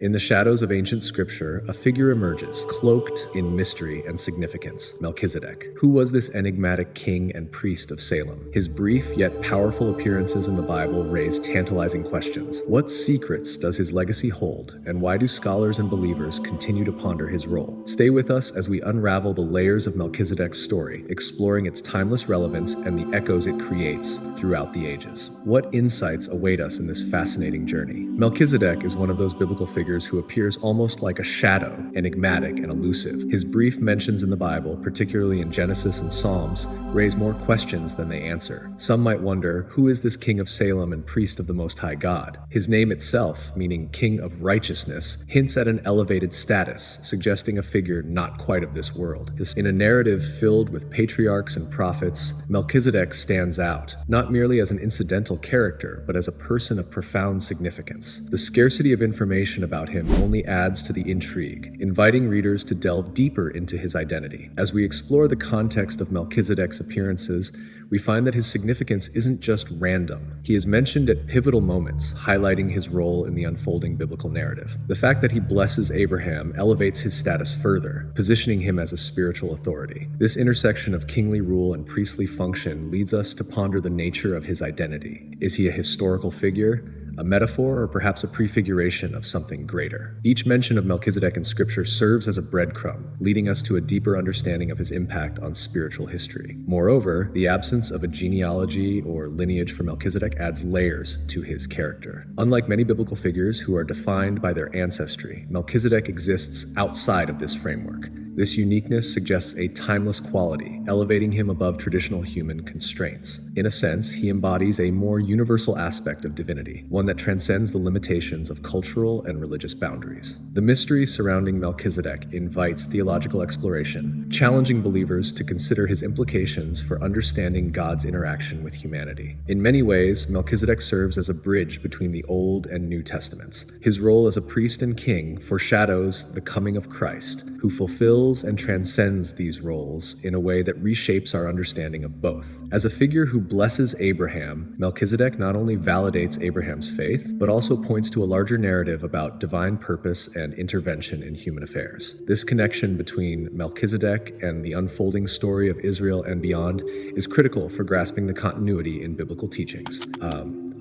In the shadows of ancient scripture, a figure emerges, cloaked in mystery and significance: Melchizedek. Who was this enigmatic king and priest of Salem? His brief yet powerful appearances in the Bible raise tantalizing questions. What secrets does his legacy hold, and why do scholars and believers continue to ponder his role? Stay with us as we unravel the layers of Melchizedek's story, exploring its timeless relevance and the echoes it creates throughout the ages. What insights await us in this fascinating journey? Melchizedek is one of those biblical figures who appears almost like a shadow, enigmatic and elusive. His brief mentions in the Bible, particularly in Genesis and Psalms, raise more questions than they answer. Some might wonder, who is this king of Salem and priest of the Most High God? His name itself, meaning king of righteousness, hints at an elevated status, suggesting a figure not quite of this world. In a narrative filled with patriarchs and prophets, Melchizedek stands out, not merely as an incidental character, but as a person of profound significance. The scarcity of information about him only adds to the intrigue, inviting readers to delve deeper into his identity. As we explore the context of Melchizedek's appearances, we find that his significance isn't just random. He is mentioned at pivotal moments, highlighting his role in the unfolding biblical narrative. The fact that he blesses Abraham elevates his status further, positioning him as a spiritual authority. This intersection of kingly rule and priestly function leads us to ponder the nature of his identity. Is he a historical figure, a metaphor, or perhaps a prefiguration of something greater? Each mention of Melchizedek in Scripture serves as a breadcrumb, leading us to a deeper understanding of his impact on spiritual history. Moreover, the absence of a genealogy or lineage for Melchizedek adds layers to his character. Unlike many biblical figures who are defined by their ancestry, Melchizedek exists outside of this framework. This uniqueness suggests a timeless quality, elevating him above traditional human constraints. In a sense, he embodies a more universal aspect of divinity, one that transcends the limitations of cultural and religious boundaries. The mystery surrounding Melchizedek invites theological exploration, challenging believers to consider his implications for understanding God's interaction with humanity. In many ways, Melchizedek serves as a bridge between the Old and New Testaments. His role as a priest and king foreshadows the coming of Christ, who fulfills and transcends these roles in a way that reshapes our understanding of both. As a figure who blesses Abraham, Melchizedek not only validates Abraham's faith, but also points to a larger narrative about divine purpose and intervention in human affairs. This connection between Melchizedek and the unfolding story of Israel and beyond is critical for grasping the continuity in biblical teachings.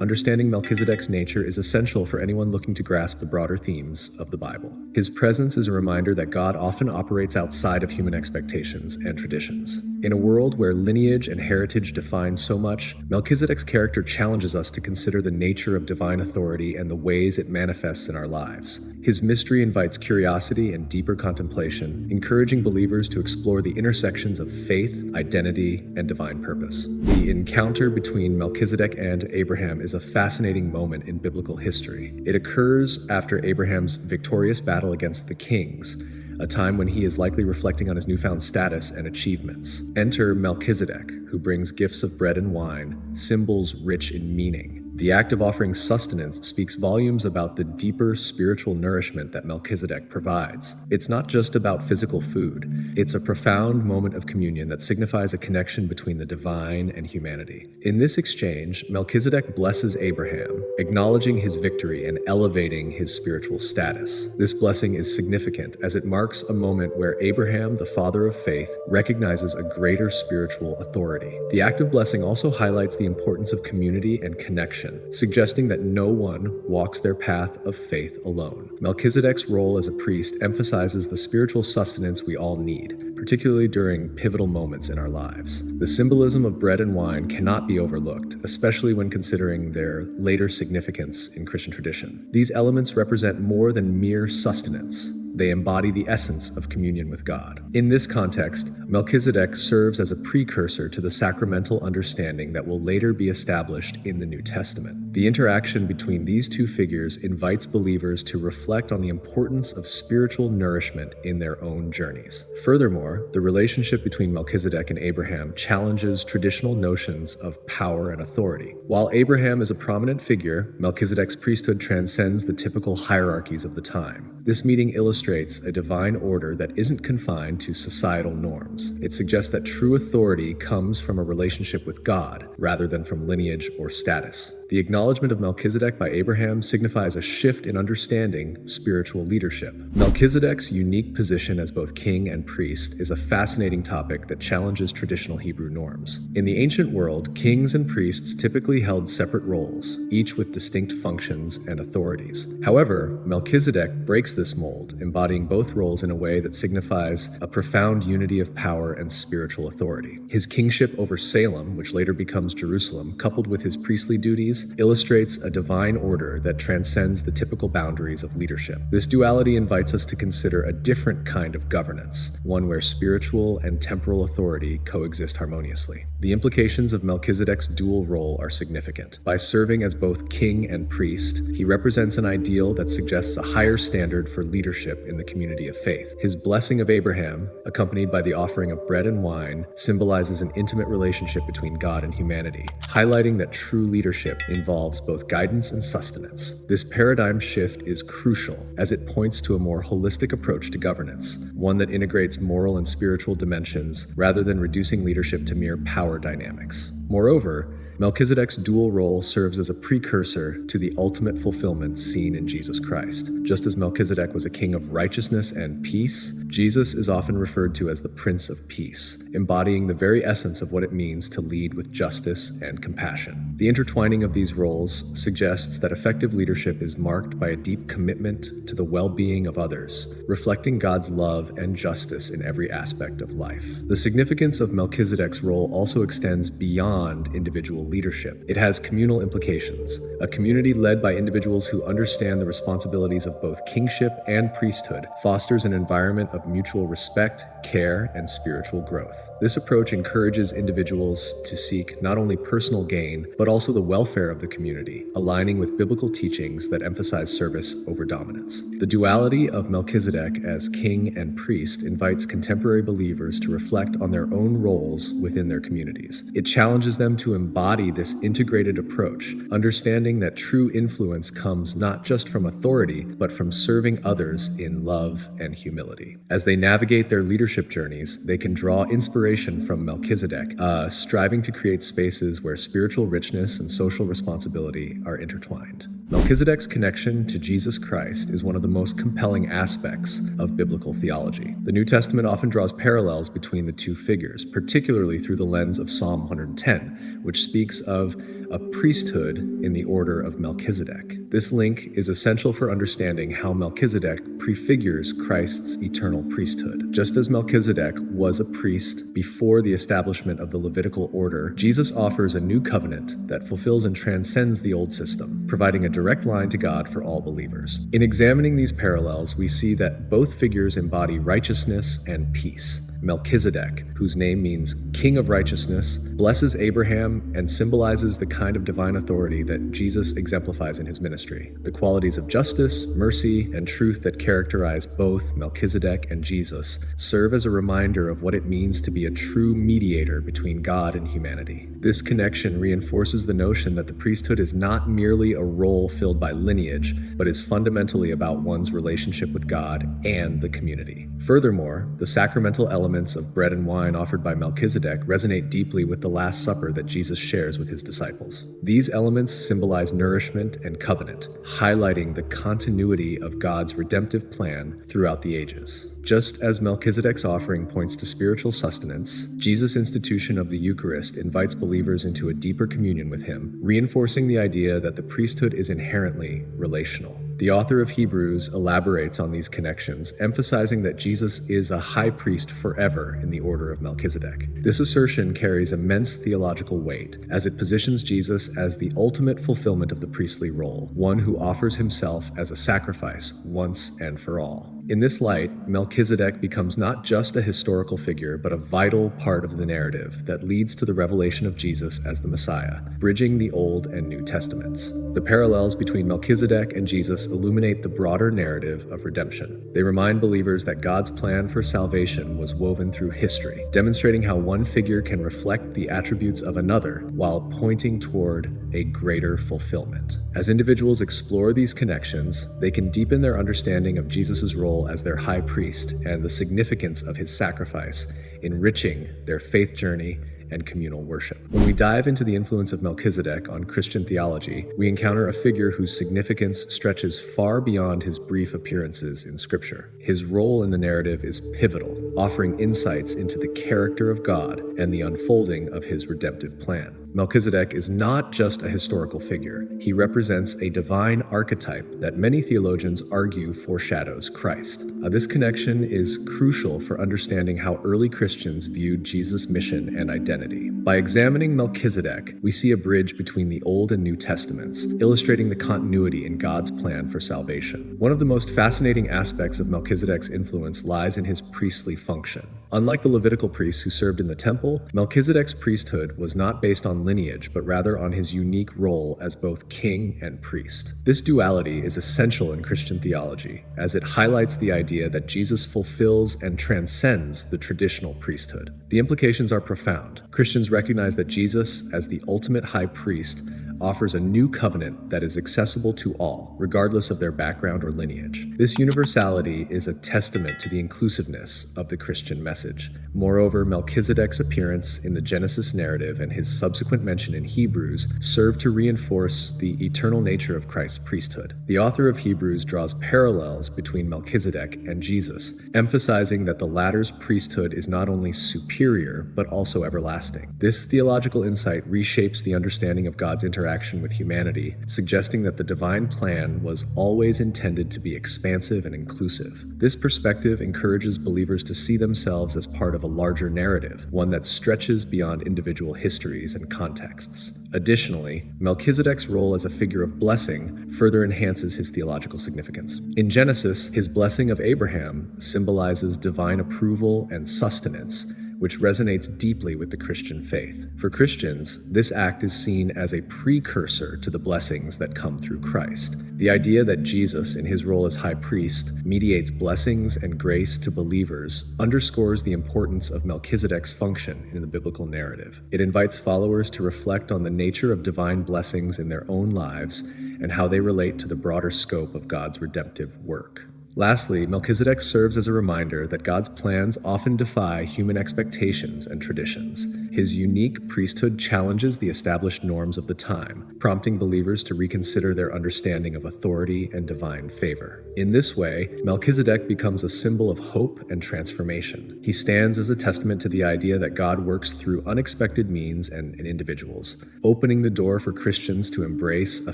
Understanding Melchizedek's nature is essential for anyone looking to grasp the broader themes of the Bible. His presence is a reminder that God often operates outside of human expectations and traditions. In a world where lineage and heritage define so much, Melchizedek's character challenges us to consider the nature of divine authority and the ways it manifests in our lives. His mystery invites curiosity and deeper contemplation, encouraging believers to explore the intersections of faith, identity, and divine purpose. The encounter between Melchizedek and Abraham is a fascinating moment in biblical history. It occurs after Abraham's victorious battle against the kings, a time when he is likely reflecting on his newfound status and achievements. Enter Melchizedek, who brings gifts of bread and wine, symbols rich in meaning. The act of offering sustenance speaks volumes about the deeper spiritual nourishment that Melchizedek provides. It's not just about physical food. It's a profound moment of communion that signifies a connection between the divine and humanity. In this exchange, Melchizedek blesses Abraham, acknowledging his victory and elevating his spiritual status. This blessing is significant as it marks a moment where Abraham, the father of faith, recognizes a greater spiritual authority. The act of blessing also highlights the importance of community and connection, suggesting that no one walks their path of faith alone. Melchizedek's role as a priest emphasizes the spiritual sustenance we all need, particularly during pivotal moments in our lives. The symbolism of bread and wine cannot be overlooked, especially when considering their later significance in Christian tradition. These elements represent more than mere sustenance. They embody the essence of communion with God. In this context, Melchizedek serves as a precursor to the sacramental understanding that will later be established in the New Testament. The interaction between these two figures invites believers to reflect on the importance of spiritual nourishment in their own journeys. Furthermore, the relationship between Melchizedek and Abraham challenges traditional notions of power and authority. While Abraham is a prominent figure, Melchizedek's priesthood transcends the typical hierarchies of the time. This meeting illustrates illustrates a divine order that isn't confined to societal norms. It suggests that true authority comes from a relationship with God, rather than from lineage or status. The acknowledgement of Melchizedek by Abraham signifies a shift in understanding spiritual leadership. Melchizedek's unique position as both king and priest is a fascinating topic that challenges traditional Hebrew norms. In the ancient world, kings and priests typically held separate roles, each with distinct functions and authorities. However, Melchizedek breaks this mold, embodying both roles in a way that signifies a profound unity of power and spiritual authority. His kingship over Salem, which later becomes Jerusalem, coupled with his priestly duties, illustrates a divine order that transcends the typical boundaries of leadership. This duality invites us to consider a different kind of governance, one where spiritual and temporal authority coexist harmoniously. The implications of Melchizedek's dual role are significant. By serving as both king and priest, he represents an ideal that suggests a higher standard for leadership in the community of faith. His blessing of Abraham, accompanied by the offering of bread and wine, symbolizes an intimate relationship between God and humanity, highlighting that true leadership involves both guidance and sustenance. This paradigm shift is crucial as it points to a more holistic approach to governance, one that integrates moral and spiritual dimensions rather than reducing leadership to mere power dynamics. Moreover, Melchizedek's dual role serves as a precursor to the ultimate fulfillment seen in Jesus Christ. Just as Melchizedek was a king of righteousness and peace, Jesus is often referred to as the Prince of Peace, embodying the very essence of what it means to lead with justice and compassion. The intertwining of these roles suggests that effective leadership is marked by a deep commitment to the well-being of others, reflecting God's love and justice in every aspect of life. The significance of Melchizedek's role also extends beyond individual leadership. It has communal implications. A community led by individuals who understand the responsibilities of both kingship and priesthood fosters an environment of mutual respect, care, and spiritual growth. This approach encourages individuals to seek not only personal gain, but also the welfare of the community, aligning with biblical teachings that emphasize service over dominance. The duality of Melchizedek as king and priest invites contemporary believers to reflect on their own roles within their communities. It challenges them to embody this integrated approach, understanding that true influence comes not just from authority, but from serving others in love and humility. As they navigate their leadership journeys, they can draw inspiration from Melchizedek, striving to create spaces where spiritual richness and social responsibility are intertwined. Melchizedek's connection to Jesus Christ is one of the most compelling aspects of biblical theology. The New Testament often draws parallels between the two figures, particularly through the lens of Psalm 110, which speaks of a priesthood in the order of Melchizedek. This link is essential for understanding how Melchizedek prefigures Christ's eternal priesthood. Just as Melchizedek was a priest before the establishment of the Levitical order, Jesus offers a new covenant that fulfills and transcends the old system, providing a direct line to God for all believers. In examining these parallels, we see that both figures embody righteousness and peace. Melchizedek, whose name means King of Righteousness, blesses Abraham and symbolizes the kind of divine authority that Jesus exemplifies in his ministry. The qualities of justice, mercy, and truth that characterize both Melchizedek and Jesus serve as a reminder of what it means to be a true mediator between God and humanity. This connection reinforces the notion that the priesthood is not merely a role filled by lineage, but is fundamentally about one's relationship with God and the community. Furthermore, the sacramental elements of bread and wine offered by Melchizedek resonate deeply with the Last Supper that Jesus shares with his disciples. These elements symbolize nourishment and covenant, highlighting the continuity of God's redemptive plan throughout the ages. Just as Melchizedek's offering points to spiritual sustenance, Jesus' institution of the Eucharist invites believers into a deeper communion with him, reinforcing the idea that the priesthood is inherently relational. The author of Hebrews elaborates on these connections, emphasizing that Jesus is a high priest forever in the order of Melchizedek. This assertion carries immense theological weight, as it positions Jesus as the ultimate fulfillment of the priestly role, one who offers himself as a sacrifice once and for all. In this light, Melchizedek becomes not just a historical figure, but a vital part of the narrative that leads to the revelation of Jesus as the Messiah, bridging the Old and New Testaments. The parallels between Melchizedek and Jesus illuminate the broader narrative of redemption. They remind believers that God's plan for salvation was woven through history, demonstrating how one figure can reflect the attributes of another while pointing toward a greater fulfillment. As individuals explore these connections, they can deepen their understanding of Jesus' role role as their high priest and the significance of his sacrifice, enriching their faith journey and communal worship. When we dive into the influence of Melchizedek on Christian theology, we encounter a figure whose significance stretches far beyond his brief appearances in Scripture. His role in the narrative is pivotal, offering insights into the character of God and the unfolding of his redemptive plan. Melchizedek is not just a historical figure. He represents a divine archetype that many theologians argue foreshadows Christ. This connection is crucial for understanding how early Christians viewed Jesus' mission and identity. By examining Melchizedek, we see a bridge between the Old and New Testaments, illustrating the continuity in God's plan for salvation. One of the most fascinating aspects of Melchizedek's influence lies in his priestly function. Unlike the Levitical priests who served in the temple, Melchizedek's priesthood was not based on lineage, but rather on his unique role as both king and priest. This duality is essential in Christian theology, as it highlights the idea that Jesus fulfills and transcends the traditional priesthood. The implications are profound. Christians recognize that Jesus, as the ultimate high priest, offers a new covenant that is accessible to all, regardless of their background or lineage. This universality is a testament to the inclusiveness of the Christian message. Moreover, Melchizedek's appearance in the Genesis narrative and his subsequent mention in Hebrews serve to reinforce the eternal nature of Christ's priesthood. The author of Hebrews draws parallels between Melchizedek and Jesus, emphasizing that the latter's priesthood is not only superior, but also everlasting. This theological insight reshapes the understanding of God's interaction with humanity, suggesting that the divine plan was always intended to be expansive and inclusive. This perspective encourages believers to see themselves as part of a larger narrative, one that stretches beyond individual histories and contexts. Additionally, Melchizedek's role as a figure of blessing further enhances his theological significance. In Genesis, his blessing of Abraham symbolizes divine approval and sustenance, which resonates deeply with the Christian faith. For Christians, this act is seen as a precursor to the blessings that come through Christ. The idea that Jesus, in his role as high priest, mediates blessings and grace to believers underscores the importance of Melchizedek's function in the biblical narrative. It invites followers to reflect on the nature of divine blessings in their own lives and how they relate to the broader scope of God's redemptive work. Lastly, Melchizedek serves as a reminder that God's plans often defy human expectations and traditions. His unique priesthood challenges the established norms of the time, prompting believers to reconsider their understanding of authority and divine favor. In this way, Melchizedek becomes a symbol of hope and transformation. He stands as a testament to the idea that God works through unexpected means and individuals, opening the door for Christians to embrace a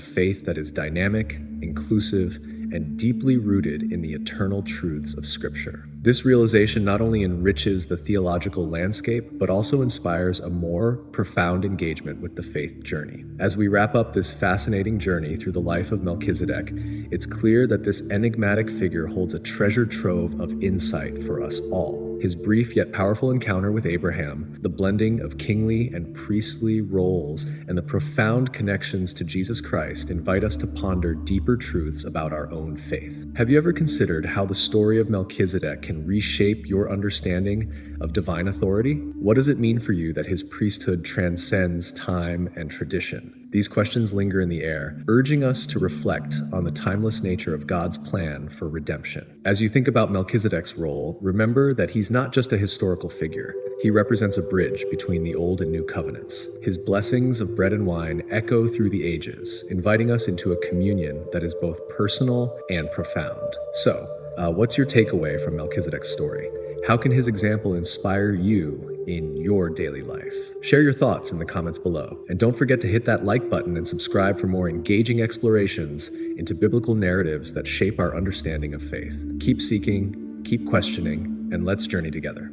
faith that is dynamic, inclusive, and deeply rooted in the eternal truths of Scripture. This realization not only enriches the theological landscape, but also inspires a more profound engagement with the faith journey. As we wrap up this fascinating journey through the life of Melchizedek, it's clear that this enigmatic figure holds a treasure trove of insight for us all. His brief yet powerful encounter with Abraham, the blending of kingly and priestly roles, and the profound connections to Jesus Christ invite us to ponder deeper truths about our own faith. Have you ever considered how the story of Melchizedek can reshape your understanding of divine authority? What does it mean for you that his priesthood transcends time and tradition? These questions linger in the air, urging us to reflect on the timeless nature of God's plan for redemption. As you think about Melchizedek's role, remember that he's not just a historical figure. He represents a bridge between the Old and New Covenants. His blessings of bread and wine echo through the ages, inviting us into a communion that is both personal and profound. So, what's your takeaway from Melchizedek's story? How can his example inspire you in your daily life? Share your thoughts in the comments below. And don't forget to hit that like button and subscribe for more engaging explorations into biblical narratives that shape our understanding of faith. Keep seeking, keep questioning, and let's journey together.